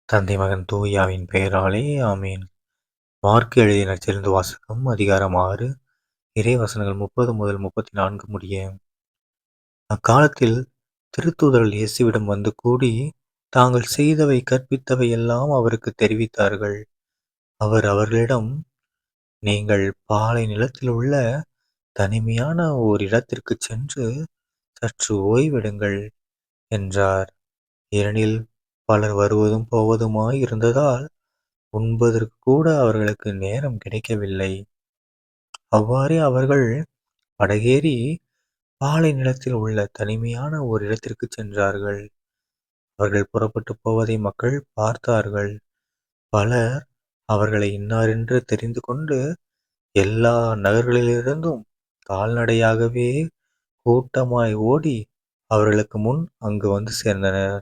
தந்தை மகன் தூயாவின் பெயராலே ஆமீன். மார்க் எழுதிய நற்செய்திலிருந்து வாசகம் அதிகாரம் 6 இறை வசனங்கள் 30 முதல் 34 முடிய. அக்காலத்தில் திருத்தூதர்கள் இயேசுவிடம் வந்து கூடி தாங்கள் செய்தவை கற்பித்தவை எல்லாம் அவருக்கு தெரிவித்தார்கள். அவர் அவர்களிடம், நீங்கள் பாலை நிலத்தில் உள்ள தனிமையான ஓர் இடத்திற்குச் சென்று சற்று ஓய்வெடுங்கள் என்றார். ஏனெனில் பலர் வருவதும் போவதுமாய் இருந்ததால் உண்பதற்கு கூட அவர்களுக்கு நேரம் கிடைக்கவில்லை. அவ்வாறே அவர்கள் படகேறி பாலை நிலத்தில் உள்ள தனிமையான ஓர் இடத்திற்குச் சென்றார்கள். அவர்கள் புறப்பட்டு போவதை மக்கள் பார்த்தார்கள். பலர் அவர்களை இன்னாரென்று தெரிந்து கொண்டு எல்லா நகர்களிலிருந்தும் கால்நடையாகவே கூட்டமாய் ஓடி அவர்களுக்கு முன் அங்கு வந்து சேர்ந்தனர்.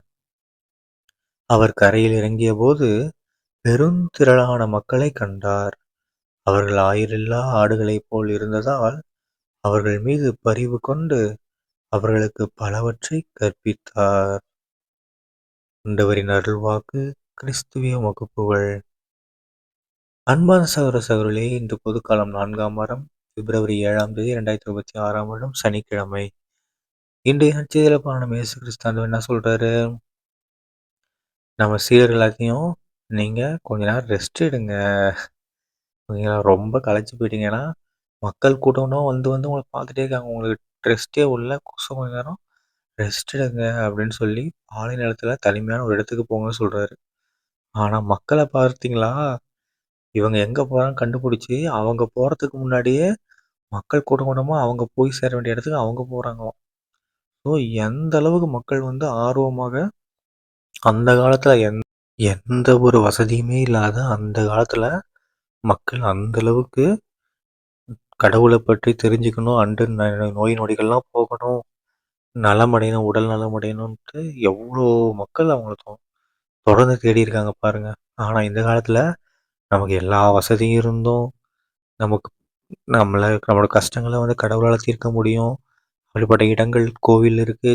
அவர் கரையில் இறங்கியபோது பெருந்திரளான மக்களைக் கண்டார். அவர்கள் ஆயிரில்லா ஆடுகளைப் போல் இருந்ததால் அவர்கள் மீது பரிவு கொண்டு அவர்களுக்கு பலவற்றைக் கற்பித்தார். ஆண்டவரின் அருள்வாக்கு. கிறிஸ்துவே உமக்கு புகழ். அன்பான சகோதர சகோதரிகளே, இன்று பொதுக்காலம் 4ஆம் வாரம் பிப்ரவரி 7ஆம் தேதி 2026ஆம் வருடம் சனிக்கிழமை. இன்றைய நற்செய்தியில நம்ம இயேசு கிறிஸ்து ஆண்டவர் என்ன சொல்றாரு? நம்ம சீடர்கள் எல்லாத்தையும் நீங்க கொஞ்ச நேரம் ரெஸ்ட் எடுங்க. நீங்க ரொம்ப களைச்சு போயிட்டீங்கன்னா, மக்கள் கூட்டம்னா வந்து வந்து உங்கள பார்த்துட்டே இருக்காங்க. உங்களுக்கு ரெஸ்ட்டே இல்ல. கொஞ்ச நேரம் ரெஸ்ட் எடுங்க அப்படின்னு சொல்லி பாலை நிலத்துல தனிமையான ஒரு இடத்துக்கு போங்கன்னு சொல்றாரு. ஆனா மக்கள பார்த்தீங்களா? இவங்க எங்க போறாங்கன்னு கண்டுபிடிச்சு, அவங்க போறதுக்கு முன்னாடியே மக்கள் கூட்டம் கூட்டமா அவங்க போய் சேர வேண்டிய இடத்துக்கு அவங்க போறாங்களாம். ஸோ எந்த அளவுக்கு மக்கள் வந்து ஆர்வமாக அந்த காலத்துல எந்த ஒரு வசதியுமே இல்லாத அந்த காலத்துல மக்கள் அந்த அளவுக்கு கடவுளை பற்றி தெரிஞ்சுக்கணும், அண்டு நோய் நொடிகள்லாம் போகணும், நலமடையணும், உடல் நலமடையணும்ன்ட்டு எவ்வளோ மக்கள் அவங்கள தொடர்ந்து தேடி இருக்காங்க பாருங்க. ஆனா இந்த காலத்துல நமக்கு எல்லா வசதியும் இருந்தும் நமக்கு நம்மளோட கஷ்டங்களை வந்து கடவுளால் தீர்க்க முடியும். அப்படிப்பட்ட இடங்கள் கோவில் இருக்கு,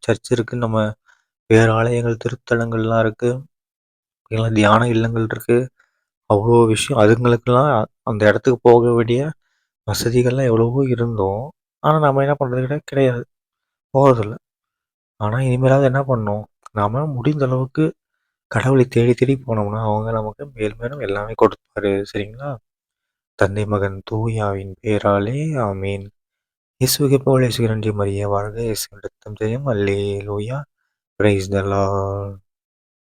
சர்ச் இருக்கு, நம்ம வேறு ஆலயங்கள் திருத்தலங்கள்லாம் இருக்கு, எல்லாம் தியான இல்லங்கள் இருக்கு. அவ்வளோ விஷயம் அதுங்களுக்கெல்லாம் அந்த இடத்துக்கு போக வேண்டிய வசதிகள்லாம் எவ்வளவோ இருந்தோம். ஆனால் நம்ம என்ன பண்ணுறது கிடையாது, போகிறதில்ல. ஆனால் இனிமேலாவது என்ன பண்ணணும், நாம முடிந்த அளவுக்கு கடவுளை தேடி தேடி போனோம்னா அவங்க நமக்கு மேல் மேலும் எல்லாமே கொடுப்பாரு. சரிங்களா? தந்தை மகன் தூயாவின் பெயராலே ஆமீன். இயேசுவுக்கு புகழ். இயேசுவுக்கு நன்றி. மரியே வாழ்க. இயேசுவின் ரத்தம் ஜெயம். அல்லேலூயா. Praise the Lord.